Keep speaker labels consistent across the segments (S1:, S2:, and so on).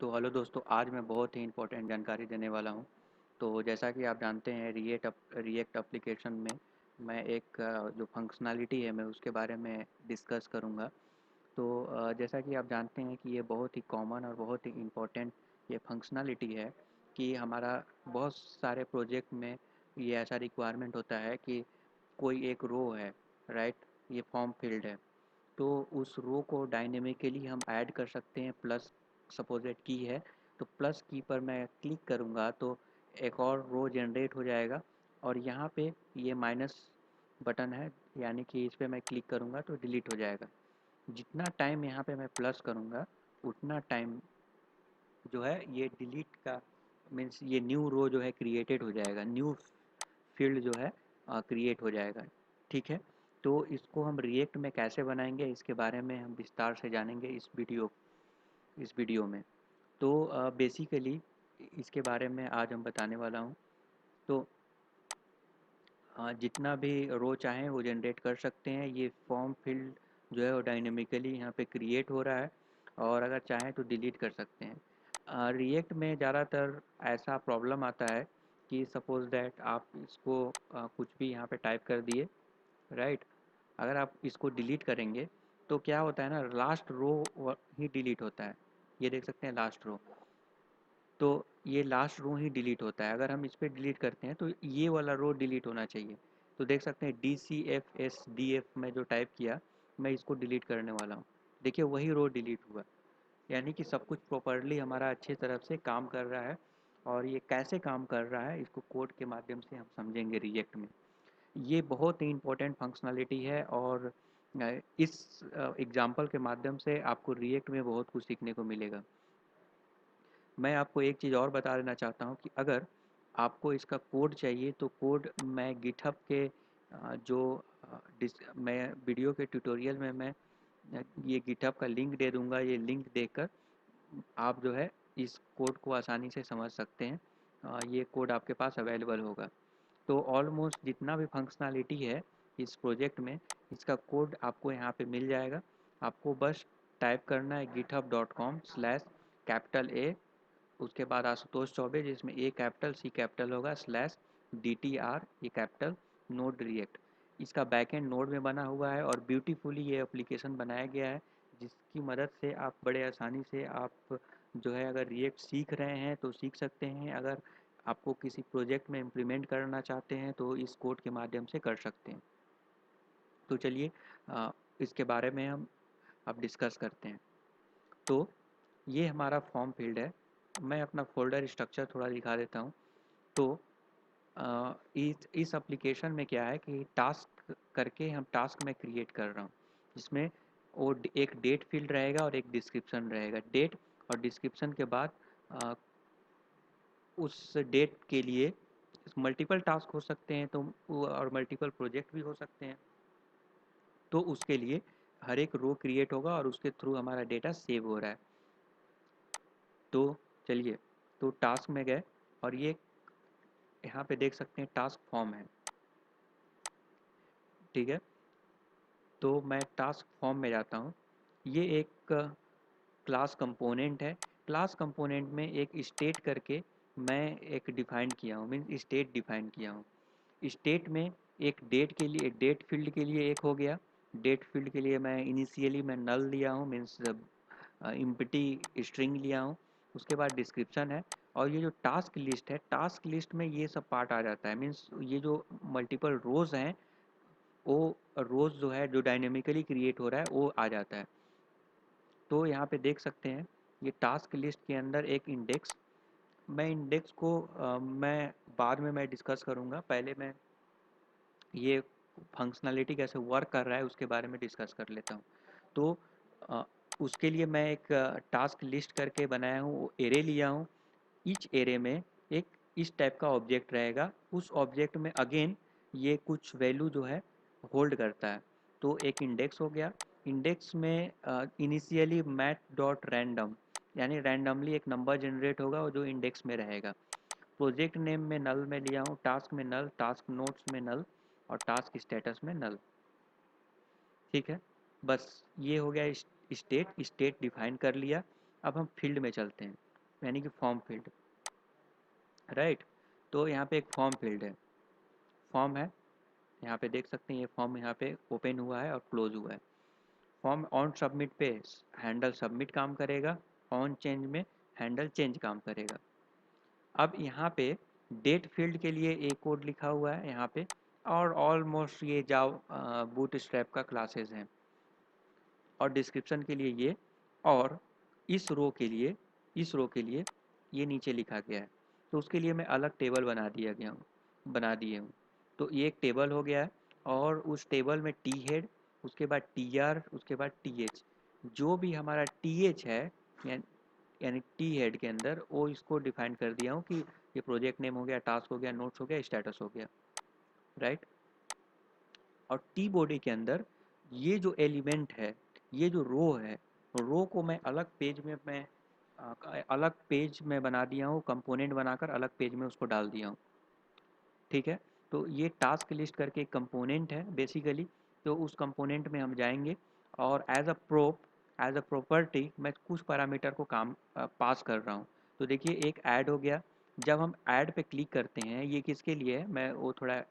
S1: तो हेलो दोस्तों, आज मैं बहुत ही इम्पोर्टेंट जानकारी देने वाला हूँ। तो जैसा कि आप जानते हैं, रिएक्ट एप्लीकेशन में मैं एक जो फंक्शनैलिटी है मैं उसके बारे में डिस्कस करूँगा। तो जैसा कि आप जानते हैं कि ये बहुत ही कॉमन और बहुत ही इम्पोर्टेंट ये फंक्शनैलिटी है कि हमारा बहुत सारे प्रोजेक्ट में ये ऐसा रिक्वायरमेंट होता है कि कोई एक रो है, राइट? ये फॉर्म फील्ड है। तो उस रो को डायनेमिकली हम ऐड कर सकते हैं। प्लस सपोजेट की है, तो प्लस की पर मैं क्लिक करूँगा तो एक और रो जनरेट हो जाएगा। और यहाँ पे ये माइनस बटन है, यानी कि इस पे मैं क्लिक करूँगा तो डिलीट हो जाएगा। जितना टाइम यहाँ पे मैं प्लस करूँगा उतना टाइम जो है ये डिलीट का मीन्स ये न्यू रो जो है क्रिएटेड हो जाएगा, न्यू फील्ड जो है क्रिएट हो जाएगा। ठीक है, तो इसको हम रिएक्ट में कैसे बनाएंगे इसके बारे में हम विस्तार से जानेंगे इस वीडियो में। तो बेसिकली इसके बारे में आज हम बताने वाला हूँ। तो जितना भी रो चाहें वो जनरेट कर सकते हैं। ये फॉर्म फील्ड जो है वो डायनेमिकली यहाँ पे क्रिएट हो रहा है, और अगर चाहें तो डिलीट कर सकते हैं। रिएक्ट में ज़्यादातर ऐसा प्रॉब्लम आता है कि सपोज़ दैट आप इसको कुछ भी यहाँ पे टाइप कर दिए, राइट? अगर आप इसको डिलीट करेंगे तो क्या होता है ना, लास्ट रो ही डिलीट होता है। ये देख सकते हैं लास्ट रो, तो ये लास्ट रो ही डिलीट होता है। अगर हम इस पर डिलीट करते हैं तो ये वाला रो डिलीट होना चाहिए। तो देख सकते हैं DCFSDF में जो टाइप किया, मैं इसको डिलीट करने वाला हूँ। देखिए वही रो डिलीट हुआ, यानी कि सब कुछ प्रॉपरली हमारा अच्छी तरफ से काम कर रहा है। और ये कैसे काम कर रहा है इसको कोड के माध्यम से हम समझेंगे रिएक्ट में। ये बहुत ही इम्पोर्टेंट फंक्शनैलिटी है, और इस एग्जांपल के माध्यम से आपको रिएक्ट में बहुत कुछ सीखने को मिलेगा। मैं आपको एक चीज़ और बता देना चाहता हूँ कि अगर आपको इसका कोड चाहिए तो कोड मैं गिटहब के जो मैं वीडियो के ट्यूटोरियल में मैं ये गिटहब का लिंक दे दूँगा। ये लिंक देकर आप जो है इस कोड को आसानी से समझ सकते हैं। ये कोड आपके पास अवेलेबल होगा। तो ऑलमोस्ट जितना भी फंक्शनैलिटी है इस प्रोजेक्ट में, इसका कोड आपको यहाँ पे मिल जाएगा। आपको बस टाइप करना है github.com/A, उसके बाद आशुतोष चौबे जिसमें ए कैपिटल सी कैपिटल होगा स्लैश DTR ये कैपिटल नोड रिएक्ट। इसका बैकएंड नोड में बना हुआ है और ब्यूटीफुली ये एप्लीकेशन बनाया गया है, जिसकी मदद से आप बड़े आसानी से आप जो है अगर रिएक्ट सीख रहे हैं तो सीख सकते हैं। अगर आपको किसी प्रोजेक्ट में इम्प्लीमेंट करना चाहते हैं तो इस कोड के माध्यम से कर सकते हैं। तो चलिए इसके बारे में हम अब डिस्कस करते हैं। तो ये हमारा फॉर्म फील्ड है। मैं अपना फ़ोल्डर स्ट्रक्चर थोड़ा दिखा देता हूँ। तो इस एप्लीकेशन में क्या है कि टास्क करके हम टास्क मैं क्रिएट कर रहा हूँ, जिसमें एक डेट फील्ड रहेगा और एक डिस्क्रिप्शन रहेगा। डेट और डिस्क्रिप्शन के बाद अ, उस डेट के लिए मल्टीपल टास्क हो सकते हैं तो और मल्टीपल प्रोजेक्ट भी हो सकते हैं। तो उसके लिए हर एक रो क्रिएट होगा और उसके थ्रू हमारा डेटा सेव हो रहा है। तो चलिए, तो टास्क में गए और ये यहाँ पे देख सकते हैं टास्क फॉर्म है। ठीक है, तो मैं टास्क फॉर्म में जाता हूँ। ये एक क्लास कंपोनेंट है। क्लास कंपोनेंट में एक स्टेट करके मैं एक डिफाइन किया हूँ, मीन्स स्टेट डिफाइन किया हूँ। स्टेट में एक डेट के लिए, डेट फील्ड के लिए एक हो गया। डेट फील्ड के लिए मैं इनिशियली मैं नल लिया हूँ, मीन्स एम्प्टी स्ट्रिंग लिया हूँ। उसके बाद डिस्क्रिप्शन है। और ये जो टास्क लिस्ट है, टास्क लिस्ट में ये सब पार्ट आ जाता है, मीन्स ये जो मल्टीपल रोज हैं वो रोज जो है जो डायनेमिकली क्रिएट हो रहा है वो आ जाता है। तो यहाँ पे देख सकते हैं ये टास्क लिस्ट के अंदर एक इंडेक्स। मैं इंडेक्स को मैं बाद में मैं डिस्कस करूँगा। पहले मैं ये फंक्शनैलिटी कैसे वर्क कर रहा है उसके बारे में डिस्कस कर लेता हूँ। तो अ, उसके लिए मैं एक टास्क लिस्ट करके बनाया हूँ, वो एरे लिया हूँ। ईच एरे में एक इस टाइप का ऑब्जेक्ट रहेगा। उस ऑब्जेक्ट में अगेन ये कुछ वैल्यू जो है होल्ड करता है। तो एक इंडेक्स हो गया। इंडेक्स में इनिशियली मैथ डॉट रैंडम, यानी रैंडमली एक नंबर जनरेट होगा और जो इंडेक्स में रहेगा। प्रोजेक्ट नेम में नल में लिया हूँ, टास्क में नल, टास्क नोट्स में नल और टास्क स्टेटस में नल। ठीक है, बस ये हो गया स्टेट। स्टेट डिफाइन कर लिया। अब हम फील्ड में चलते हैं। यानी कि फॉर्म फील्ड, राइट। तो यहाँ पे एक फॉर्म फील्ड है, फॉर्म है, यहाँ पे देख सकते हैं ये फॉर्म यहाँ पे ओपन हुआ है और क्लोज हुआ है। फॉर्म ऑन सबमिट पे हैंडल सबमिट काम करेगा, ऑन चेंज में हैंडल चेंज काम करेगा। अब यहाँ पे डेट फील्ड के लिए एक कोड लिखा हुआ है यहाँ पे, और ऑलमोस्ट ये जाव बूटस्ट्रैप का क्लासेस हैं। और डिस्क्रिप्शन के लिए ये, और इस रो के लिए ये नीचे लिखा गया है। तो उसके लिए मैं अलग टेबल बना दिए हूँ। तो ये एक टेबल हो गया है, और उस टेबल में टी हेड, उसके बाद टी आर, उसके बाद टी एच, जो भी हमारा टी एच है यानी टी हेड के अंदर, वो इसको डिफाइन कर दिया हूँ कि ये प्रोजेक्ट नेम हो गया, टास्क हो गया, नोट्स हो गया, स्टेटस हो गया, राइट। और टी बॉडी के अंदर ये जो एलिमेंट है, ये जो रो है, रो को मैं अलग पेज में बना दिया हूँ, कंपोनेंट बनाकर अलग पेज में उसको डाल दिया हूँ, ठीक है। तो ये टास्क लिस्ट करके एक कंपोनेंट है बेसिकली। तो उस कंपोनेंट में हम जाएंगे, और एज अ प्रॉपर्टी मैं कुछ पैरामीटर को पास कर रहा हूँ। तो देखिए एक ऐड हो गया। जब हम ऐड पे क्लिक करते हैं, ये किसके लिए है मैं वो थोड़ा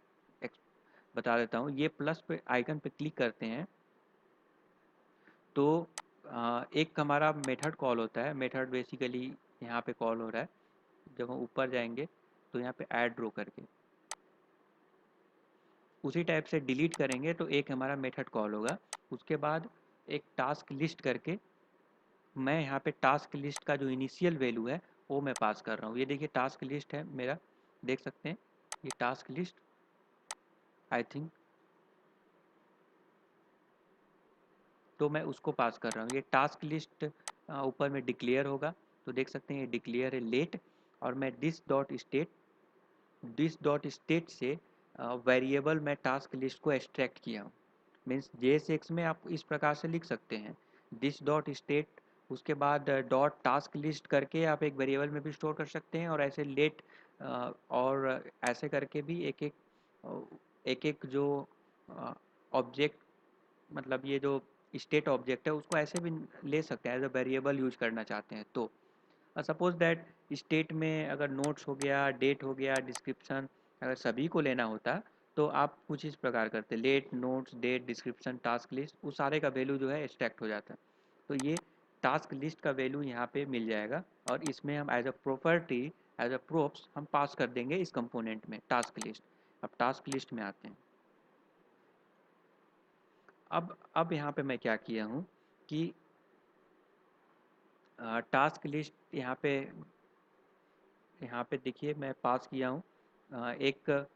S1: बता देता हूँ। ये प्लस पे आइकन पे क्लिक करते हैं तो एक हमारा मेथड कॉल होता है। मेथड बेसिकली यहाँ पे कॉल हो रहा है। जब हम ऊपर जाएंगे तो यहाँ पे ऐड रो करके उसी टाइप से डिलीट करेंगे तो एक हमारा मेथड कॉल होगा। उसके बाद एक टास्क लिस्ट करके मैं यहाँ पे टास्क लिस्ट का जो इनिशियल वैल्यू है वो मैं पास कर रहा हूँ। ये देखिए टास्क लिस्ट है मेरा, देख सकते हैं ये टास्क लिस्ट, आई थिंक। तो मैं उसको पास कर रहा हूँ। ये टास्क लिस्ट ऊपर में डिक्लेयर होगा, तो देख सकते हैं ये डिक्लेयर है लेट। और मैं दिस डॉट स्टेट से वेरिएबल मैं टास्क लिस्ट को एक्सट्रैक्ट किया हूँ। मीन्स JSX में आप इस प्रकार से लिख सकते हैं, दिस डॉट स्टेट, उसके बाद डॉट टास्क लिस्ट करके आप एक वेरिएबल में भी स्टोर कर सकते हैं, और ऐसे लेट और ऐसे करके भी एक एक जो ऑब्जेक्ट, मतलब ये जो स्टेट ऑब्जेक्ट है उसको ऐसे भी ले सकते हैं एज अ वेरिएबल यूज करना चाहते हैं। तो सपोज दैट स्टेट में अगर नोट्स हो गया, डेट हो गया, डिस्क्रिप्शन, अगर सभी को लेना होता तो आप कुछ इस प्रकार करते, let, notes, date, description, task list, उस सारे का वैल्यू जो है एक्सट्रैक्ट हो जाता। तो ये टास्क लिस्ट का वैल्यू यहाँ पे मिल जाएगा, और इसमें हम as a property, as a props हम पास कर देंगे इस कंपोनेंट में टास्क लिस्ट। अब टास्क लिस्ट में आते हैं। अब यहाँ पे मैं क्या किया हूँ कि टास्क लिस्ट यहाँ पे देखिए मैं पास किया हूँ एक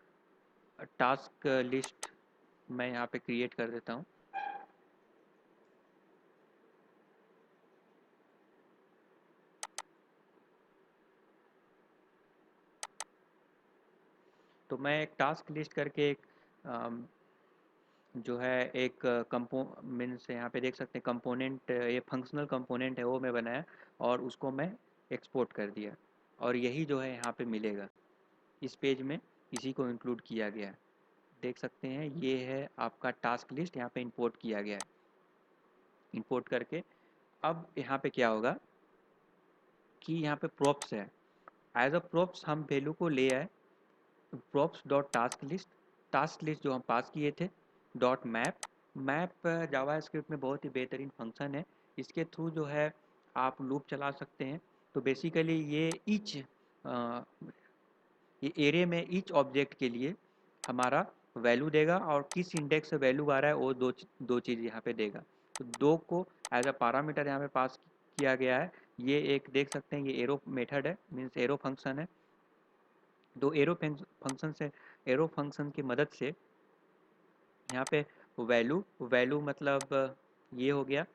S1: टास्क लिस्ट मैं यहाँ पे क्रिएट कर देता हूँ। तो मैं एक टास्क लिस्ट करके एक जो है एक कंपो मीन्स यहाँ पे देख सकते हैं कंपोनेंट, ये फंक्शनल कंपोनेंट है वो मैं बनाया, और उसको मैं एक्सपोर्ट कर दिया, और यही जो है यहाँ पे मिलेगा इस पेज में, इसी को इंक्लूड किया गया है। देख सकते हैं ये है आपका टास्क लिस्ट, यहाँ पे इंपोर्ट किया गया है। इंपोर्ट करके अब यहाँ पे क्या होगा कि यहाँ पे प्रॉप्स है, एज अ प्रॉप्स हम वैल्यू को ले आए, प्रॉप्स डॉट टास्क लिस्ट जो हम पास किए थे, डॉट मैप। मैप जावा स्क्रिप्ट में बहुत ही बेहतरीन फंक्शन है। इसके थ्रू जो है आप लूप चला सकते हैं। तो बेसिकली ये एरे में ईच ऑब्जेक्ट के लिए हमारा वैल्यू देगा, और किस इंडेक्स से वैल्यू आ रहा है वो दो चीज़ यहाँ पे देगा। तो दो को एज अ पैरामीटर यहाँ पे पास किया गया है। ये एक देख सकते हैं ये एरो मेथड है, मीन्स एरो फंक्शन है। दो एरो फंक्शन की मदद से यहाँ पे वैल्यू वैल्यू मतलब ये हो गया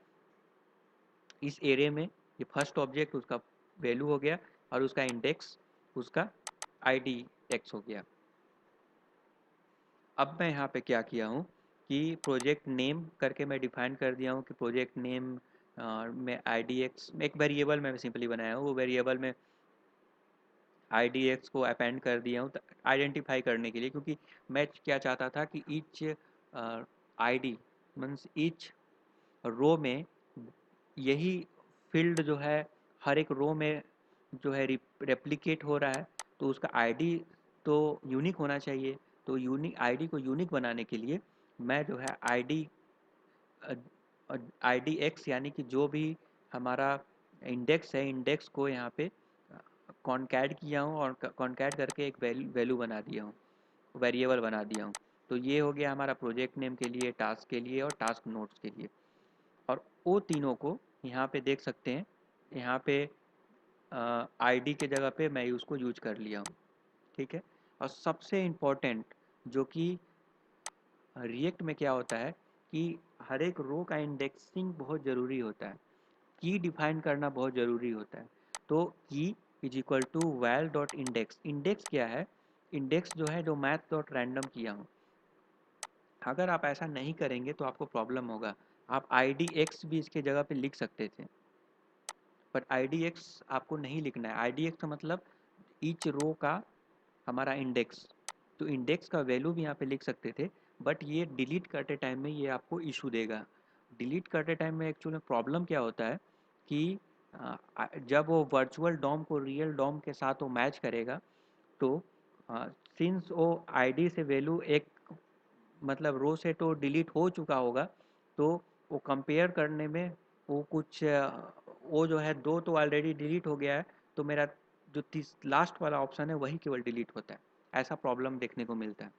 S1: इस एरे में, ये फर्स्ट ऑब्जेक्ट उसका वैल्यू हो गया, और उसका इंडेक्स उसका आईडी टेक्स्ट हो गया। अब मैं यहाँ पे क्या किया हूँ कि प्रोजेक्ट नेम करके मैं डिफाइन कर दिया हूँ कि प्रोजेक्ट नेम में IDX एक वेरिएबल मैं सिंपली बनाया हूँ। वो वेरिएबल में IDX को अपेंड कर दिया हूँ आइडेंटिफाई करने के लिए, क्योंकि मैं क्या चाहता था कि each ID means each row में यही फील्ड जो है हर एक रो में जो है रेप्लिकेट हो रहा है, तो उसका आईडी तो यूनिक होना चाहिए। तो यूनिक आईडी को यूनिक बनाने के लिए मैं जो है आईडी एक्स यानी कि जो भी हमारा इंडेक्स है, इंडेक्स को यहाँ पे कॉन्कैट किया हूँ और कॉन्कैट करके एक वैल्यू बना दिया हूँ, वेरिएबल बना दिया हूँ। तो ये हो गया हमारा प्रोजेक्ट नेम के लिए, टास्क के लिए और टास्क नोट्स के लिए। और वो तीनों को यहाँ पे देख सकते हैं, यहाँ पे आईडी के जगह पे मैं उसको यूज कर लिया हूँ। ठीक है। और सबसे इम्पोर्टेंट जो कि रिएक्ट में क्या होता है कि हर एक रो का इंडेक्सिंग बहुत ज़रूरी होता है, की डिफाइन करना बहुत ज़रूरी होता है। तो key is equal to val dot index. Index क्या है? इंडेक्स जो है जो मैथ डॉट रैंडम किया हूँ। अगर आप ऐसा नहीं करेंगे तो आपको प्रॉब्लम होगा। आप आई डी एक्स भी इसके जगह पे लिख सकते थे, बट आई डी एक्स आपको नहीं लिखना है। आई डी एक्स का मतलब ईच रो का हमारा इंडेक्स। तो इंडेक्स का वैल्यू भी यहाँ पे लिख सकते थे, बट ये डिलीट करते टाइम में ये आपको इशू देगा। डिलीट करते टाइम में एक्चुअली प्रॉब्लम क्या होता है कि जब वो वर्चुअल डॉम को रियल डॉम के साथ वो मैच करेगा, तो सिंस वो आईडी से वैल्यू एक मतलब रो से तो डिलीट हो चुका होगा, तो वो कंपेयर करने में वो कुछ वो जो है दो तो ऑलरेडी डिलीट हो गया है, तो मेरा जो लास्ट वाला ऑप्शन है वही केवल डिलीट होता है। ऐसा प्रॉब्लम देखने को मिलता है।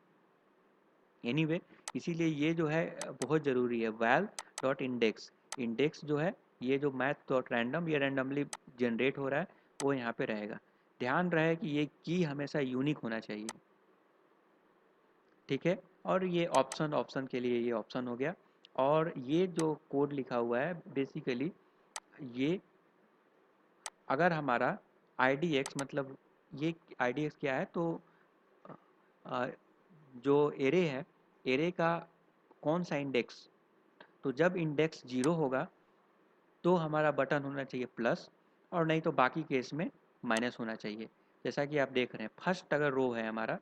S1: एनीवे इसीलिए ये जो है बहुत ज़रूरी है। वैल डॉट इंडेक्स, इंडेक्स जो है ये जो मैथ डॉट रैंडम ये रैंडमली जनरेट हो रहा है वो यहाँ पे रहेगा। ध्यान रहे कि ये की हमेशा यूनिक होना चाहिए। ठीक है। और ये ऑप्शन ऑप्शन के लिए ये ऑप्शन हो गया। और ये जो कोड लिखा हुआ है बेसिकली ये अगर हमारा आई डी एक्स मतलब ये आई डी एक्स क्या है, तो अ, जो एरे है, एरे का कौन सा इंडेक्स, तो जब इंडेक्स 0 होगा तो हमारा बटन होना चाहिए प्लस, और नहीं तो बाकी केस में माइनस होना चाहिए। जैसा कि आप देख रहे हैं फर्स्ट अगर रो है हमारा,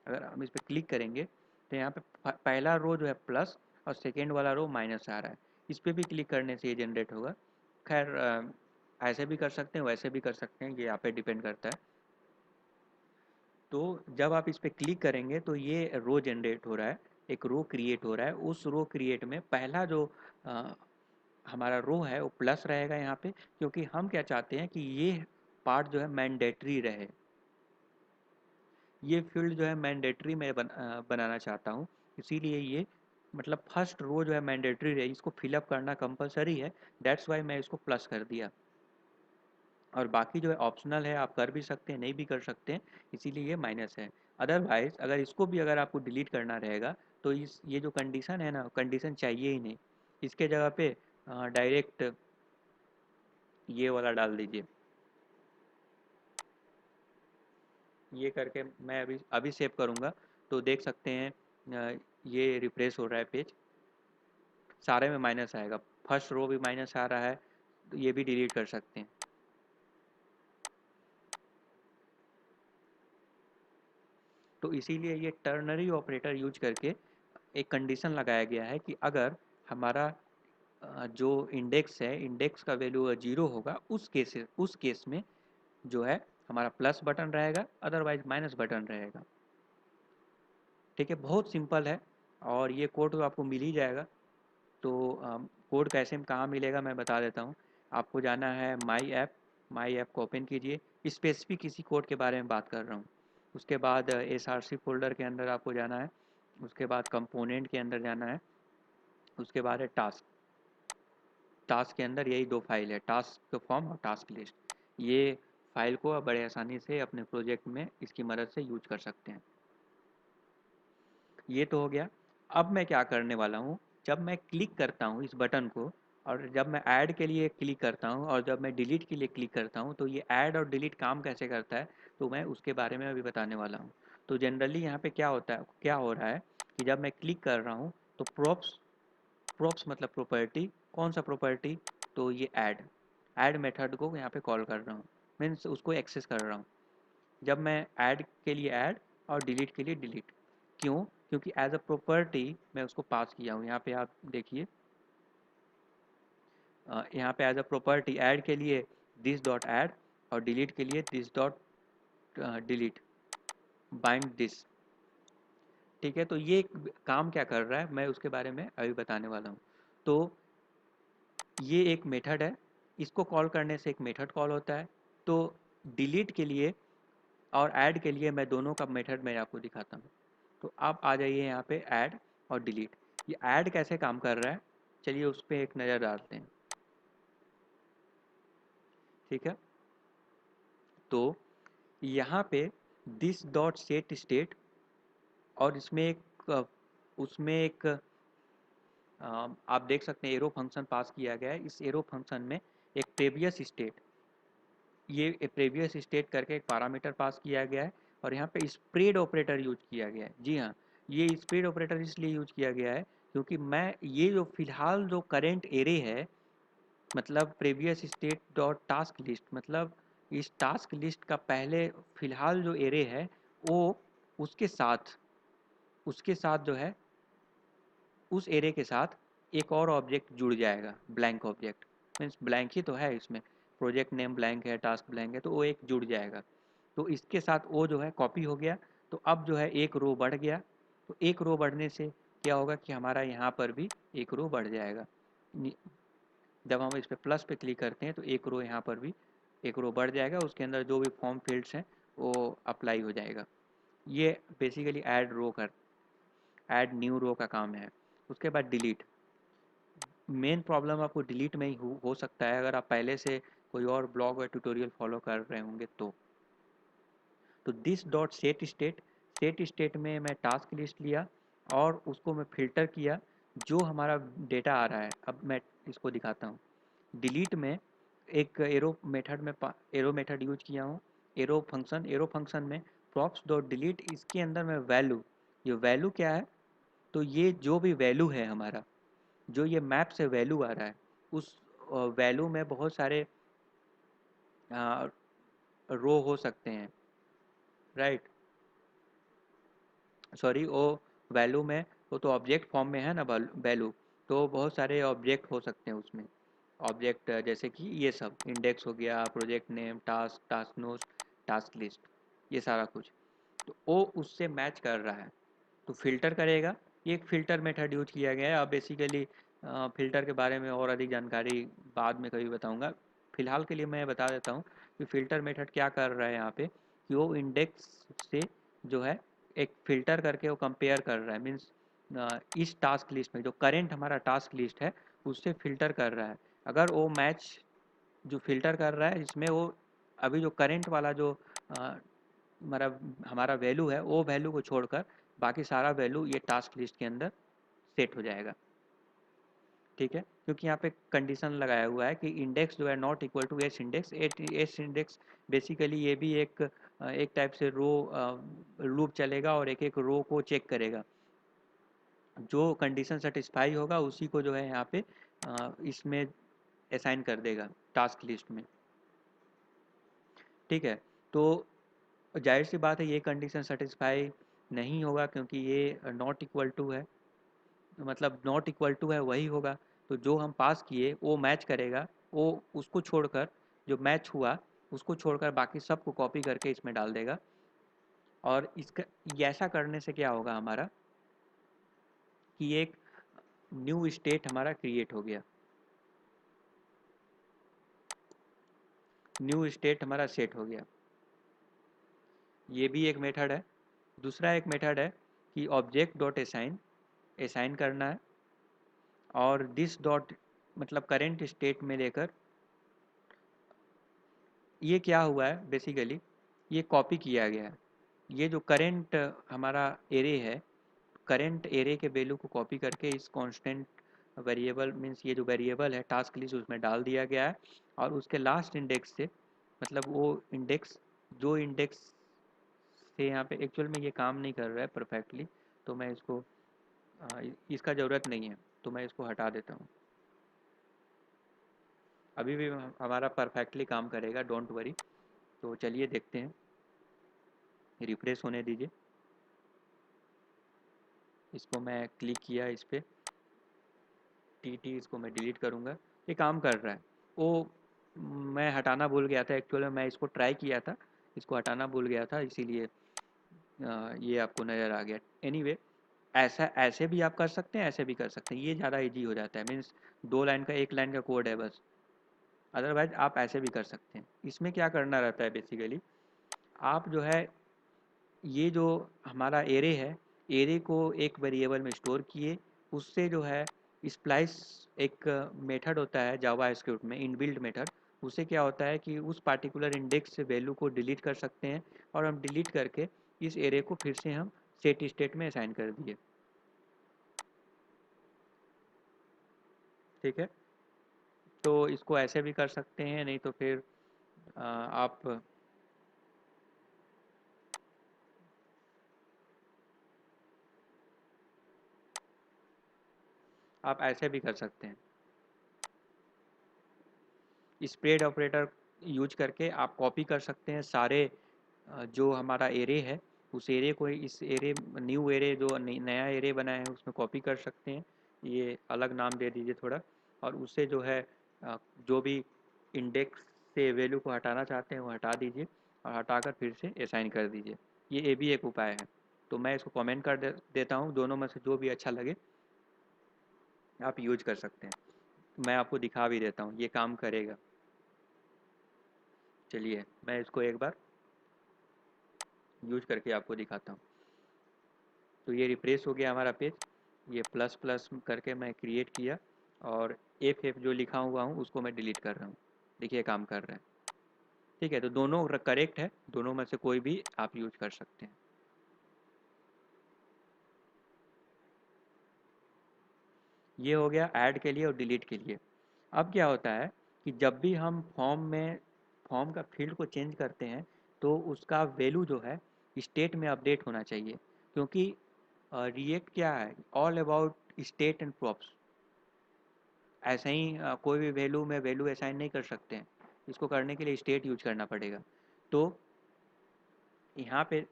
S1: अगर हम इस पर क्लिक करेंगे तो यहाँ पे पहला रो जो है प्लस और सेकेंड वाला रो माइनस आ रहा है। इस पर भी क्लिक करने से ये जनरेट होगा। खैर ऐसे भी कर सकते हैं, वैसे भी कर सकते हैं, ये यहाँ पे डिपेंड करता है। तो जब आप इस पर क्लिक करेंगे तो ये रो जनरेट हो रहा है, एक रो क्रिएट हो रहा है। उस रो क्रिएट में पहला जो अ, हमारा रो है वो प्लस रहेगा यहाँ पे, क्योंकि हम क्या चाहते हैं कि ये पार्ट जो है मैंडेटरी रहे। ये फील्ड जो है मैंडेटरी में बनाना चाहता हूँ। इसीलिए ये मतलब फर्स्ट रो जो है मैंडेटरी रहे, इसको फिलअप करना कंपलसरी है। दैट्स वाई मैं इसको प्लस कर दिया। और बाकी जो है ऑप्शनल है, आप कर भी सकते हैं, नहीं भी कर सकते हैं, इसीलिए ये माइनस है। अदरवाइज अगर इसको भी अगर आपको डिलीट करना रहेगा तो इस ये जो कंडीशन है ना, कंडीशन चाहिए ही नहीं। इसके जगह पे डायरेक्ट ये वाला डाल दीजिए। ये करके मैं अभी अभी सेव करूँगा तो देख सकते हैं ये रिफ्रेश हो रहा है पेज, सारे में माइनस आएगा। फर्स्ट रो भी माइनस आ रहा है, तो ये भी डिलीट कर सकते हैं। तो इसीलिए ये टर्नरी ऑपरेटर यूज करके एक कंडीशन लगाया गया है कि अगर हमारा जो इंडेक्स है, इंडेक्स का वैल्यू 0 होगा, उस केस में जो है हमारा प्लस बटन रहेगा, अदरवाइज माइनस बटन रहेगा। ठीक है, बहुत सिंपल है और ये कोड तो आपको मिल ही जाएगा। तो कोड कैसे कहाँ मिलेगा मैं बता देता हूँ। आपको जाना है माई ऐप को ओपन कीजिए। स्पेसिफिक किसी कोड के बारे में बात कर रहा हूँ। उसके बाद SRC फोल्डर के अंदर आपको जाना है। उसके बाद कंपोनेंट के अंदर जाना है। उसके बाद है टास्क। टास्क के अंदर यही दो फाइल है, टास्क फॉर्म और टास्क लिस्ट। ये फाइल को आप बड़े आसानी से अपने प्रोजेक्ट में इसकी मदद से यूज कर सकते हैं। ये तो हो गया। अब मैं क्या करने वाला हूँ, जब मैं क्लिक करता हूँ इस बटन को, और जब मैं ऐड के लिए क्लिक करता हूँ और जब मैं डिलीट के लिए क्लिक करता हूँ, तो ये ऐड और डिलीट काम कैसे करता है तो मैं उसके बारे में अभी बताने वाला हूँ। तो जनरली यहाँ पे क्या होता है, क्या हो रहा है कि जब मैं क्लिक कर रहा हूँ तो प्रॉप्स, प्रॉप्स मतलब प्रॉपर्टी, कौन सा प्रॉपर्टी, तो ये ऐड मेथड को यहाँ पे कॉल कर रहा हूँ, मीन्स उसको एक्सेस कर रहा हूँ। जब मैं ऐड के लिए ऐड और डिलीट के लिए डिलीट, क्यों? क्योंकि एज अ प्रॉपर्टी मैं उसको पास किया हूँ। यहाँ पे आप देखिए, यहाँ पे एज अ प्रॉपर्टी ऐड के लिए दिस डॉट ऐड, और डिलीट के लिए this dot delete bind this. ठीक है, तो ये काम क्या कर रहा है मैं उसके बारे में अभी बताने वाला हूँ। तो ये एक मेथड है, इसको कॉल करने से एक मेथड कॉल होता है। तो डिलीट के लिए और ऐड के लिए मैं दोनों का मेथड मैं आपको दिखाता हूँ। तो आप आ जाइए यहाँ पे ऐड और डिलीट। ये ऐड कैसे काम कर रहा है, चलिए उस पर एक नज़र डालते हैं। ठीक है, तो यहाँ पे दिस डॉट सेट स्टेट, और इसमें एक उसमें एक आप देख सकते हैं एरो फंक्शन पास किया गया है। इस एरो फंक्शन में एक प्रीवियस स्टेट, ये प्रीवियस स्टेट करके एक पैरामीटर पास किया गया है, और यहाँ पे स्प्रेड ऑपरेटर यूज किया गया है। जी हाँ, ये स्प्रेड ऑपरेटर इसलिए यूज किया गया है क्योंकि मैं ये जो फिलहाल जो करेंट एरे है, मतलब previous state dot task list, मतलब इस टास्क लिस्ट का पहले फिलहाल जो एरे है वो उसके साथ उसके साथ जो है उस एरे के साथ एक और ऑब्जेक्ट जुड़ जाएगा, ब्लैंक ऑब्जेक्ट। मीन्स ब्लैंक ही तो है इसमें, प्रोजेक्ट नेम ब्लैंक है, टास्क ब्लैंक है, तो वो एक जुड़ जाएगा। तो इसके साथ वो जो है कॉपी हो गया। तो अब जो है एक रो बढ़ गया। तो एक रो बढ़ने से क्या होगा कि हमारा यहाँ पर भी एक रो बढ़ जाएगा। जब हम इस पर प्लस पे क्लिक करते हैं तो एक रो यहाँ पर भी एक रो बढ़ जाएगा, उसके अंदर जो भी फॉर्म फील्ड्स हैं वो अप्लाई हो जाएगा। ये बेसिकली ऐड न्यू रो का काम है। उसके बाद डिलीट। मेन प्रॉब्लम आपको डिलीट में ही हो सकता है अगर आप पहले से कोई और ब्लॉग या ट्यूटोरियल फॉलो कर रहे होंगे तो दिस डॉट सेट स्टेट में मैं टास्क लिस्ट लिया और उसको मैं फिल्टर किया जो हमारा डेटा आ रहा है। अब मैं इसको दिखाता हूँ। डिलीट में एक एरो मेथड यूज किया हूँ। एरो फंक्शन में प्रॉप्स डॉट डिलीट, इसके अंदर मैं वैल्यू, ये वैल्यू क्या है, तो ये जो भी वैल्यू है हमारा, जो ये मैप से वैल्यू आ रहा है, उस वैल्यू में बहुत सारे रो हो सकते हैं, राइट। सॉरी, वो वैल्यू में, वो तो ऑब्जेक्ट फॉर्म में है ना वैल्यू, तो बहुत सारे ऑब्जेक्ट हो सकते हैं उसमें। ऑब्जेक्ट जैसे कि ये सब इंडेक्स हो गया, project name, task node, task list, ये सारा कुछ। तो वो उससे मैच कर रहा है तो फिल्टर करेगा। ये एक फ़िल्टर मेथड यूज किया गया है। अब बेसिकली फ़िल्टर के बारे में और अधिक जानकारी बाद में कभी बताऊंगा। फ़िलहाल के लिए मैं बता देता हूँ कि फ़िल्टर मेथड क्या कर रहा है यहाँ पे, कि वो इंडेक्स से जो है एक फ़िल्टर करके वो कंपेयर कर रहा है। मीन्स इस टास्क लिस्ट में जो करेंट हमारा टास्क लिस्ट है उससे फ़िल्टर कर रहा है। अगर वो मैच जो फ़िल्टर कर रहा है इसमें, वो अभी जो करेंट वाला जो हमारा हमारा वैल्यू है वो वैल्यू को छोड़कर बाकी सारा वैल्यू ये टास्क लिस्ट के अंदर सेट हो जाएगा। ठीक है, क्योंकि यहाँ पे कंडीशन लगाया हुआ है कि इंडेक्स जो है not equal to S index. S index basically ये भी एक टाइप से रो लूप चलेगा और एक एक रो को चेक करेगा। जो कंडीशन सेटिस्फाई होगा उसी को जो है यहाँ पे इसमें असाइन कर देगा टास्क लिस्ट में। ठीक है, तो जाहिर सी बात है ये कंडीशन सेटिस्फाई नहीं होगा क्योंकि ये नॉट इक्वल टू है, मतलब नॉट इक्वल टू है वही होगा। तो जो हम पास किए वो मैच करेगा, वो उसको छोड़कर, जो मैच हुआ उसको छोड़कर बाकी सबको कॉपी करके इसमें डाल देगा। और इसका ऐसा करने से क्या होगा हमारा, कि एक न्यू स्टेट हमारा क्रिएट हो गया, न्यू स्टेट हमारा सेट हो गया। ये भी एक मेथड है। दूसरा एक मेथड है कि ऑब्जेक्ट डॉट असाइन, असाइन करना है, और दिस डॉट मतलब करेंट स्टेट में लेकर, ये क्या हुआ है बेसिकली, ये कॉपी किया गया है। ये जो करेंट हमारा एरे है, करेंट एरे के वैल्यू को कॉपी करके इस कांस्टेंट वेरिएबल, मीन्स ये जो वेरिएबल है टास्क लिस्ट, उसमें डाल दिया गया है। और उसके लास्ट इंडेक्स से, मतलब वो इंडेक्स, जो इंडेक्स से यहाँ पे एक्चुअल में ये काम नहीं कर रहा है परफेक्टली, तो मैं इसको इसका ज़रूरत नहीं है तो मैं इसको हटा देता हूँ। अभी भी हमारा परफेक्टली काम करेगा, डोंट वरी। तो चलिए देखते हैं, रिफ्रेश होने दीजिए। इसको मैं क्लिक किया इस पर, टी इसको मैं डिलीट करूँगा। ये काम कर रहा है। वो मैं हटाना भूल गया था, एक्चुअली मैं इसको ट्राई किया था, इसको हटाना भूल गया था, इसीलिए ये आपको नज़र आ गया। एनीवे, ऐसा ऐसे भी आप कर सकते हैं, ऐसे भी कर सकते हैं, ये ज़्यादा इजी हो जाता है। मीन्स 2 लाइन का 1 लाइन का कोड है बस। अदरवाइज आप ऐसे भी कर सकते हैं। इसमें क्या करना रहता है बेसिकली, आप जो है ये जो हमारा एरे है, एरे को एक वेरिएबल में स्टोर किए, उससे जो है स्प्लाइस एक मेथड होता है जावा स्क्रिप्ट में, इनबिल्ट मेथड। उससे क्या होता है कि उस पार्टिकुलर इंडेक्स से वैल्यू को डिलीट कर सकते हैं, और हम डिलीट करके इस एरे को फिर से हम सेट स्टेट में असाइन कर दिए। ठीक है, तो इसको ऐसे भी कर सकते हैं, नहीं तो फिर आप ऐसे भी कर सकते हैं। स्प्रेड ऑपरेटर यूज करके आप कॉपी कर सकते हैं सारे जो हमारा एरे है, उस एरे को इस एरे न्यू एरे जो नया एरे बना है उसमें कॉपी कर सकते हैं। ये अलग नाम दे दीजिए थोड़ा, और उससे जो है जो भी इंडेक्स से वैल्यू को हटाना चाहते हैं वो हटा दीजिए, और हटाकर फिर से असाइन कर दीजिए। ये भी एक उपाय है। तो मैं इसको कमेंट कर देता हूँ, दोनों में से जो भी अच्छा लगे आप यूज कर सकते हैं। मैं आपको दिखा भी देता हूँ, ये काम करेगा। चलिए मैं इसको एक बार यूज करके आपको दिखाता हूँ। तो ये रिफ्रेश हो गया हमारा पेज। ये प्लस प्लस करके मैं क्रिएट किया, और एफ एफ जो लिखा हुआ हूँ उसको मैं डिलीट कर रहा हूँ। देखिए काम कर रहा है। ठीक है, तो दोनों करेक्ट है, दोनों में से कोई भी आप यूज कर सकते हैं। ये हो गया ऐड के लिए और डिलीट के लिए। अब क्या होता है कि जब भी हम फॉर्म का फील्ड को चेंज करते हैं, तो उसका वैल्यू जो है स्टेट में अपडेट होना चाहिए, क्योंकि रिएक्ट क्या है, all about state and props. ऐसे ही कोई भी वैल्यू में वैल्यू असाइन नहीं कर सकते हैं, इसको करने के लिए स्टेट यूज करना पड़ेगा। तो यहाँ पे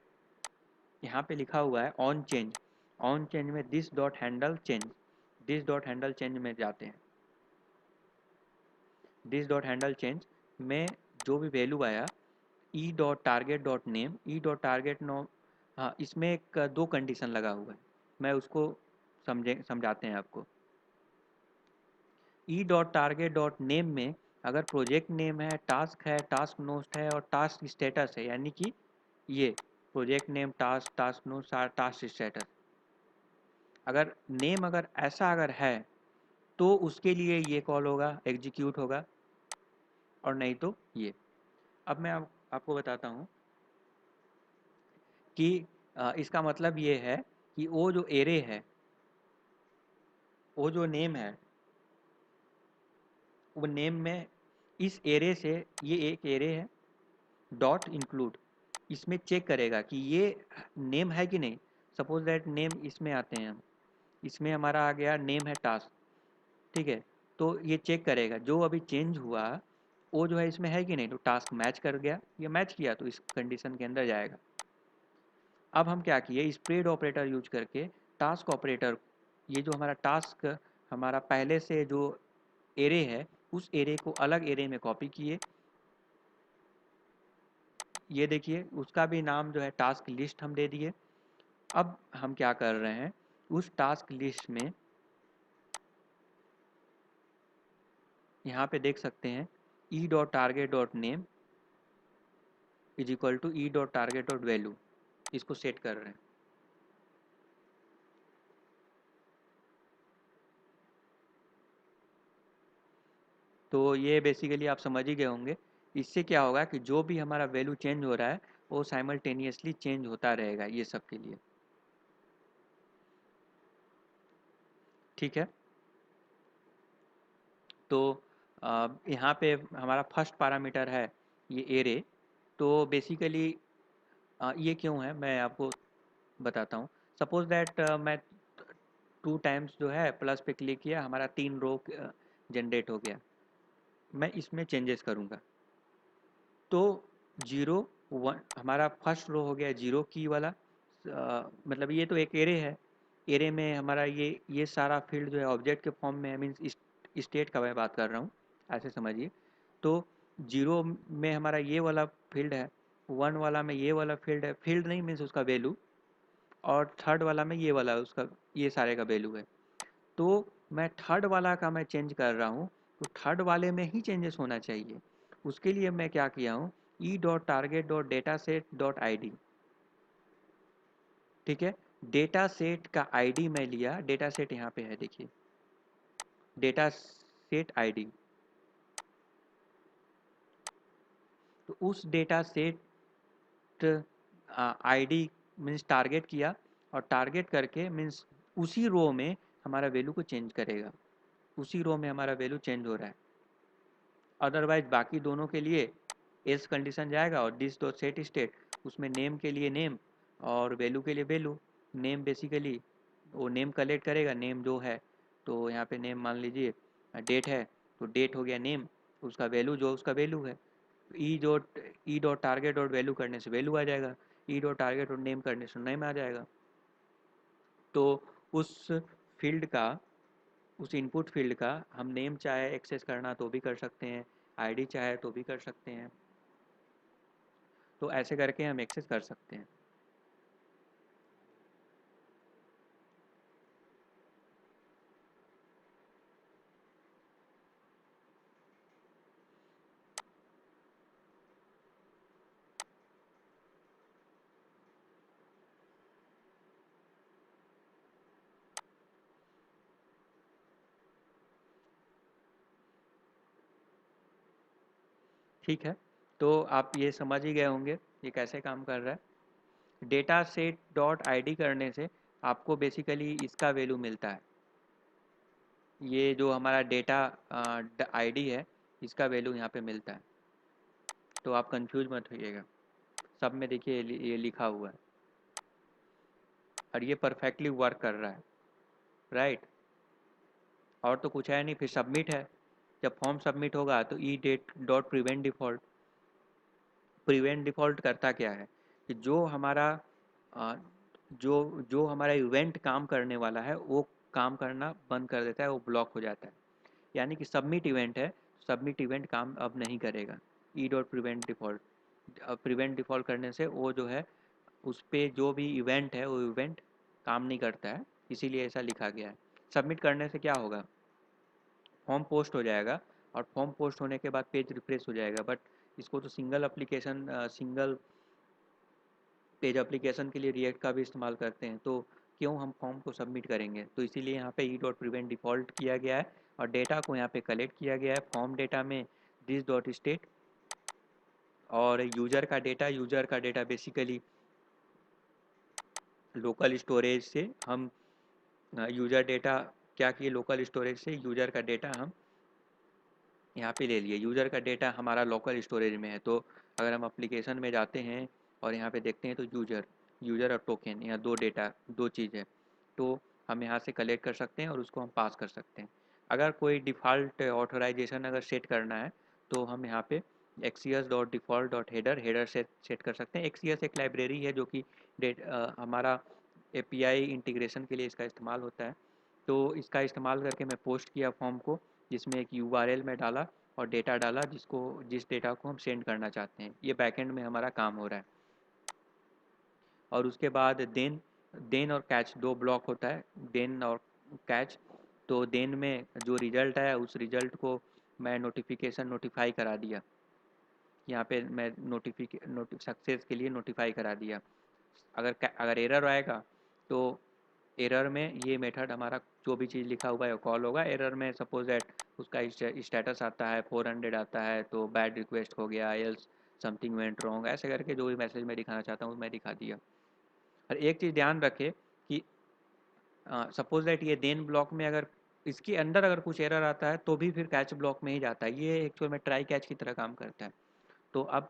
S1: यहाँ पे लिखा हुआ है ऑन चेंज। ऑन चेंज में this dot handle change, this dot handle change में जाते हैं। दिस डॉट हैंडल चेंज में जो भी वैल्यू आया, e dot target dot name, e dot target no, हाँ इसमें एक दो कंडीशन लगा हुआ है, मैं उसको समझाते हैं आपको। E dot target dot name में अगर प्रोजेक्ट नेम है, टास्क है, टास्क नोस्ट है, और टास्क स्टेटस है, यानी कि ये प्रोजेक्ट नेम, टास्क, टास्क नोस्ट, टास्क स्टेटस, अगर नेम अगर ऐसा अगर है तो उसके लिए ये कॉल होगा, एग्जीक्यूट होगा, और नहीं तो ये। अब मैं आपको बताता हूँ कि इसका मतलब ये है कि वो जो एरे है, वो जो नेम है, वो नेम में इस एरे से, ये एक एरे है, डॉट इंक्लूड, इसमें चेक करेगा कि ये नेम है कि नहीं। सपोज दैट नेम इसमें आते हैं हम, इसमें हमारा आ गया नेम है टास्क। ठीक है, तो ये चेक करेगा जो अभी चेंज हुआ वो जो है इसमें है कि नहीं, तो टास्क मैच कर गया, ये मैच किया तो इस कंडीशन के अंदर जाएगा। अब हम क्या किए, स्प्रेड ऑपरेटर यूज करके टास्क ऑपरेटर, ये जो हमारा टास्क हमारा पहले से जो एरे है, उस एरे को अलग एरे में कॉपी किए। ये देखिए उसका भी नाम जो है टास्क लिस्ट हम दे दिए। अब हम क्या कर रहे हैं, उस टास्क लिस्ट में यहाँ पे देख सकते हैं e dot target dot name is equal to e dot target dot value, इसको सेट कर रहे हैं। तो ये बेसिकली आप समझ ही गए होंगे। इससे क्या होगा कि जो भी हमारा वैल्यू चेंज हो रहा है वो साइमल्टेनियसली चेंज होता रहेगा ये सब के लिए। ठीक है, तो यहाँ पे हमारा फर्स्ट पैरामीटर है ये एरे। तो बेसिकली ये क्यों है मैं आपको बताता हूँ। सपोज दैट मैं 2 टाइम्स जो है प्लस पे क्लिक किया, हमारा 3 रो जनरेट हो गया। मैं इसमें चेंजेस करूँगा तो 0 1 हमारा फर्स्ट रो हो गया 0 की वाला। मतलब ये तो एक एरे है, एरे में हमारा ये सारा फील्ड जो है ऑब्जेक्ट के फॉर्म में है, मीन्स स्टेट का मैं बात कर रहा हूँ, ऐसे समझिए। तो 0 में हमारा ये वाला फील्ड है, 1 वाला में ये वाला फील्ड है, फील्ड नहीं मीन्स उसका वैल्यू, और थर्ड वाला में ये वाला उसका, ये सारे का वैल्यू है। तो मैं थर्ड वाला का मैं चेंज कर रहा हूँ, तो थर्ड वाले में ही चेंजेस होना चाहिए। उसके लिए मैं क्या किया हूँ, ई dot target dot data set dot I D, ठीक है। डेटा सेट का आईडी मैं लिया, डेटा सेट यहाँ पे है देखिए, डेटा सेट आईडी। तो उस data set ID means target किया, और टारगेट करके मीन्स उसी रो में हमारा वैल्यू को चेंज करेगा, उसी रो में हमारा वैल्यू चेंज हो रहा है। अदरवाइज बाकी दोनों के लिए एल्स कंडीशन जाएगा, और दिस डॉट सेट स्टेट, उसमें नेम के लिए नेम और वैल्यू के लिए वैल्यू। नेम बेसिकली वो नेम कलेक्ट करेगा, नेम जो है, तो यहाँ पे नेम मान लीजिए डेट है, तो डेट हो गया नेम, उसका वैल्यू जो उसका वैल्यू है। ई डॉट टारगेट डॉट वैल्यू करने से वैल्यू आ जाएगा, ई डॉट टारगेट डॉट नेम करने से नेम आ जाएगा। तो उस फील्ड का, उस इनपुट फील्ड का हम नेम चाहे एक्सेस करना तो भी कर सकते हैं, आईडी चाहे तो भी कर सकते हैं, तो ऐसे करके हम एक्सेस कर सकते हैं। ठीक है, तो आप ये समझ ही गए होंगे ये कैसे काम कर रहा है। डेटा सेट डॉट आई करने से आपको बेसिकली इसका वैल्यू मिलता है, ये जो हमारा डेटा आईडी है, इसका वैल्यू यहाँ पे मिलता है। तो आप कंफ्यूज मत होइएगा, सब में देखिए ये लिखा हुआ है, और ये परफेक्टली वर्क कर रहा है, राइट। और तो कुछ है नहीं, फिर सबमिट है। जब फॉर्म सबमिट होगा तो E date dot prevent default, prevent default करता क्या है कि जो हमारा अ, जो जो हमारा इवेंट काम करने वाला है वो काम करना बंद कर देता है, वो ब्लॉक हो जाता है। यानी कि सबमिट इवेंट है, सबमिट इवेंट काम अब नहीं करेगा, E dot prevent default. Prevent default करने से वो जो है उस पे जो भी इवेंट है वो इवेंट काम नहीं करता है, इसीलिए ऐसा लिखा गया है। सबमिट करने से क्या होगा, फॉर्म पोस्ट हो जाएगा, और फॉर्म पोस्ट होने के बाद पेज रिफ्रेश हो जाएगा। बट इसको तो single application, single page application के लिए रिएक्ट का भी इस्तेमाल करते हैं, तो क्यों हम फॉर्म को सबमिट करेंगे। तो इसीलिए यहाँ पे ई डॉट प्रिवेंट डिफ़ॉल्ट किया गया है, और डेटा को यहाँ पे कलेक्ट किया गया है फॉर्म डेटा में दिस डॉट स्टेट। और यूज़र का डेटा बेसिकली लोकल स्टोरेज से हम यूज़र डेटा क्या किए, लोकल स्टोरेज से यूज़र का डेटा हम यहाँ पे ले लिए। यूज़र का डेटा हमारा लोकल स्टोरेज में है, तो अगर हम एप्लीकेशन में जाते हैं और यहाँ पे देखते हैं तो यूज़र और टोकन, यहाँ दो डेटा, दो चीज़ है, तो हम यहाँ से कलेक्ट कर सकते हैं और उसको हम पास कर सकते हैं। अगर कोई डिफ़ॉल्ट ऑथराइजेशन अगर सेट करना है तो हम यहाँ पे एक्सियस डॉट डिफ़ॉल्ट डॉट हेडर से सेट कर सकते हैं। एक्सियस एक लाइब्रेरी है जो कि हमारा एपीआई इंटीग्रेशन के लिए इसका इस्तेमाल होता है। तो इसका इस्तेमाल करके मैं पोस्ट किया फॉर्म को, जिसमें एक यूआरएल में डाला और डेटा डाला, जिस डेटा को हम सेंड करना चाहते हैं। ये बैकएंड में हमारा काम हो रहा है। और उसके बाद देन और कैच दो ब्लॉक होता है, देन और कैच। तो देन में जो रिजल्ट आया उस रिजल्ट को मैं नोटिफाई करा दिया, यहाँ पे मैं सक्सेस के लिए नोटिफाई करा दिया। अगर एरर आएगा तो एरर में ये मेथड हमारा जो भी चीज़ लिखा हुआ है वो कॉल होगा। एरर में सपोज दैट उसका स्टेटस आता है 400 आता है, तो बैड रिक्वेस्ट हो गया, एल्स समथिंग वेंट रॉन्ग, ऐसे करके जो भी मैसेज मैं दिखाना चाहता हूँ मैं दिखा दिया। और एक चीज़ ध्यान रखे कि सपोज दैट ये देन ब्लॉक में अगर इसके अंदर अगर कुछ एरर आता है तो भी फिर कैच ब्लॉक में ही जाता है। ये एक्चुअल में ट्राई कैच की तरह काम करता है। तो अब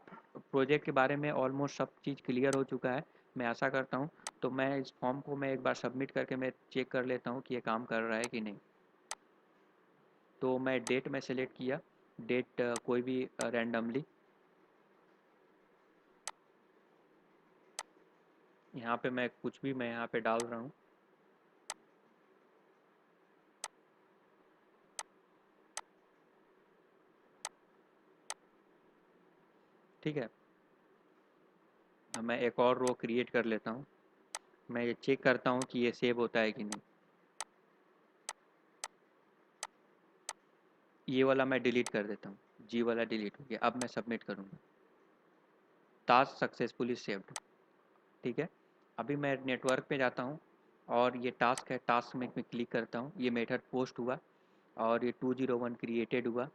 S1: प्रोजेक्ट के बारे में ऑलमोस्ट सब चीज़ क्लियर हो चुका है, मैं आशा करता हूँ। तो मैं इस फॉर्म को मैं एक बार सबमिट करके मैं चेक कर लेता हूँ कि ये काम कर रहा है कि नहीं। तो मैं डेट में सेलेक्ट किया, डेट कोई भी रैंडमली यहाँ पे मैं कुछ भी मैं यहाँ पे डाल रहा हूँ। ठीक है, मैं एक और रो क्रिएट कर लेता हूँ। मैं ये चेक करता हूँ कि ये सेव होता है कि नहीं। ये वाला मैं डिलीट कर देता हूँ, जी वाला डिलीट हो गया। अब मैं सबमिट करूँगा, टास्क सक्सेसफुली सेव्ड। ठीक है, अभी मैं नेटवर्क पे जाता हूँ और ये टास्क है, टास्क में मैं क्लिक करता हूँ, ये मेथड पोस्ट हुआ और ये 201 क्रिएटेड हुआ।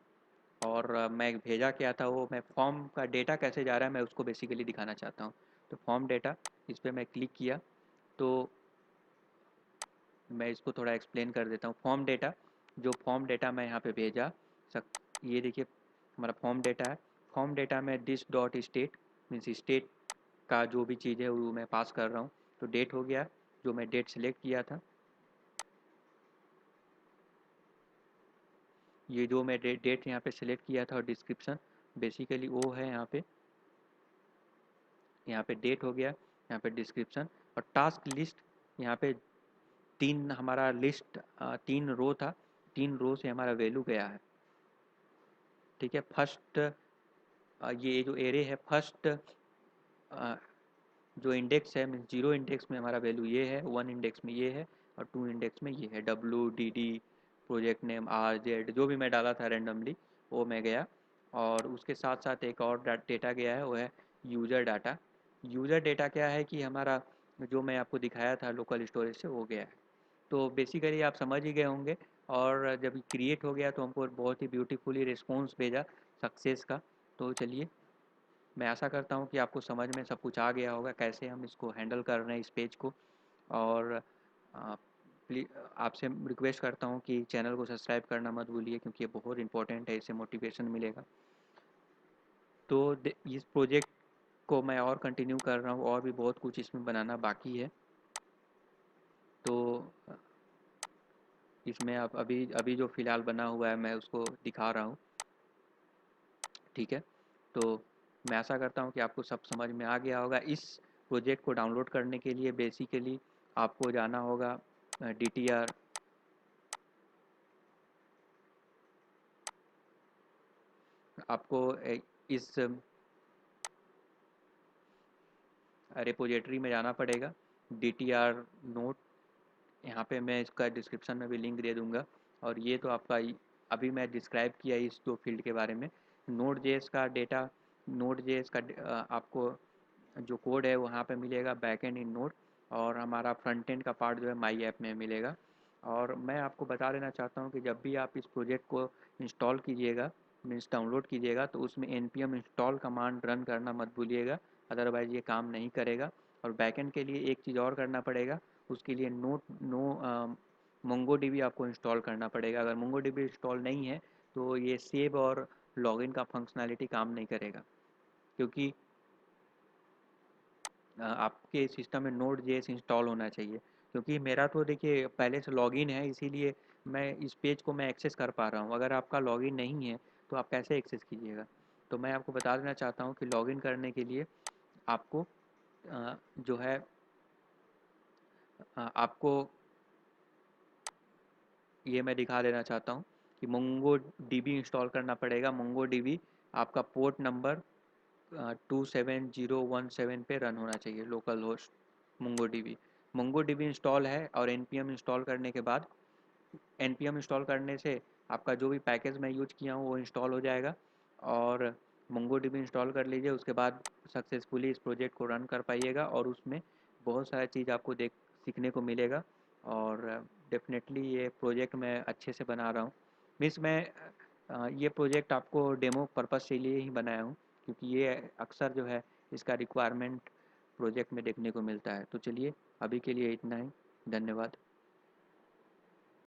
S1: और मैं भेजा क्या था वो, मैं फॉर्म का डेटा कैसे जा रहा है मैं उसको बेसिकली दिखाना चाहता हूँ। तो फॉर्म डेटा, इस पर मैं क्लिक किया तो मैं इसको थोड़ा एक्सप्लेन कर देता हूँ। फॉर्म डेटा, जो फॉर्म डेटा मैं यहाँ पे भेजा सक, ये देखिए हमारा फॉर्म डेटा है। फॉर्म डेटा में this dot state means state का जो भी चीज़ है वो मैं पास कर रहा हूँ। तो डेट हो गया, जो मैं डेट सिलेक्ट किया था, ये जो मैं डेट यहाँ पे सिलेक्ट किया था, और डिस्क्रिप्शन बेसिकली वो है यहाँ पे। यहाँ पे डेट हो गया, यहाँ पे डिस्क्रिप्शन और टास्क लिस्ट। यहाँ पे तीन हमारा लिस्ट, तीन रो था, तीन रो से हमारा वैल्यू गया है। ठीक है, फर्स्ट ये जो एरे है, फर्स्ट जो इंडेक्स है मीन्स 0 इंडेक्स में हमारा वैल्यू ये है, 1 इंडेक्स में ये है और 2 इंडेक्स में ये है। W D D project name are Z जो भी मैं डाला था रेंडमली वो मैं गया। और उसके साथ साथ एक और डेटा गया है, वो है यूज़र डाटा। यूज़र डेटा क्या है कि हमारा जो मैं आपको दिखाया था लोकल स्टोरेज से वो गया है। तो बेसिकली आप समझ ही गए होंगे। और जब क्रिएट हो गया तो हमको बहुत ही ब्यूटीफुली रिस्पॉन्स भेजा सक्सेस का। तो चलिए, मैं आशा करता हूँ कि आपको समझ में सब कुछ आ गया होगा कैसे हम इसको हैंडल कर रहे हैं इस पेज को। और प्लीज़ आपसे रिक्वेस्ट करता हूँ कि चैनल को सब्सक्राइब करना मत भूलिए, क्योंकि ये बहुत इंपॉर्टेंट है, इससे मोटिवेशन मिलेगा। तो इस प्रोजेक्ट को मैं और कंटिन्यू कर रहा हूँ, और भी बहुत कुछ इसमें बनाना बाकी है। तो इसमें अब अभी अभी जो फ़िलहाल बना हुआ है मैं उसको दिखा रहा हूँ। ठीक है, तो मैं आशा करता हूँ कि आपको सब समझ में आ गया होगा। इस प्रोजेक्ट को डाउनलोड करने के लिए बेसिकली आपको जाना होगा DTR, आपको इस रिपोजिटरी में जाना पड़ेगा, DTR नोट। यहाँ पे मैं इसका डिस्क्रिप्शन में भी लिंक दे दूँगा। और ये तो आपका अभी मैं डिस्क्राइब किया इस दो फील्ड के बारे में। नोड जेएस का डेटा, नोड जेएस का आपको जो कोड है वहाँ पे मिलेगा बैकएंड इन नोड, और हमारा फ्रंट एंड का पार्ट जो है माई ऐप में मिलेगा। और मैं आपको बता देना चाहता हूँ कि जब भी आप इस प्रोजेक्ट को इंस्टॉल कीजिएगा मीन्स डाउनलोड कीजिएगा तो उसमें npm इंस्टॉल कमांड रन करना मत भूलिएगा, अदरवाइज़ ये काम नहीं करेगा। और बैकएंड के लिए एक चीज़ और करना पड़ेगा, उसके लिए मोंगो डीबी आपको इंस्टॉल करना पड़ेगा। अगर मोंगो डीबी इंस्टॉल नहीं है तो ये सेव और लॉगिन का फंक्शनैलिटी काम नहीं करेगा, क्योंकि आपके सिस्टम में नोड जेएस इंस्टॉल होना चाहिए। क्योंकि मेरा तो देखिए पहले से लॉगिन है, इसीलिए मैं इस पेज को मैं एक्सेस कर पा रहा हूँ। अगर आपका लॉगिन नहीं है तो आप कैसे एक्सेस कीजिएगा। तो मैं आपको बता देना चाहता हूँ कि लॉगिन करने के लिए आपको जो है आपको ये मैं दिखा देना चाहता हूँ कि मोंगो डीबी इंस्टॉल करना पड़ेगा। मोंगो डीबी आपका पोर्ट नंबर 27017 पे रन होना चाहिए, local host Mongo dB. Mongo dB install है और npm इंस्टॉल करने के बाद, npm इंस्टॉल करने से आपका जो भी पैकेज मैं यूज किया हूँ वो इंस्टॉल हो जाएगा। और मोंगो डीबी इंस्टॉल कर लीजिए, उसके बाद सक्सेसफुली इस प्रोजेक्ट को रन कर पाइएगा और उसमें बहुत सारा चीज़ आपको देख सीखने को मिलेगा। और डेफिनेटली ये प्रोजेक्ट मैं अच्छे से बना रहा हूँ। मीन्स मैं ये प्रोजेक्ट आपको डेमो पर्पज़ के लिए ही बनाया हूँ, क्योंकि ये अक्सर जो है इसका रिक्वायरमेंट प्रोजेक्ट में देखने को मिलता है। तो चलिए, अभी के लिए इतना ही। धन्यवाद।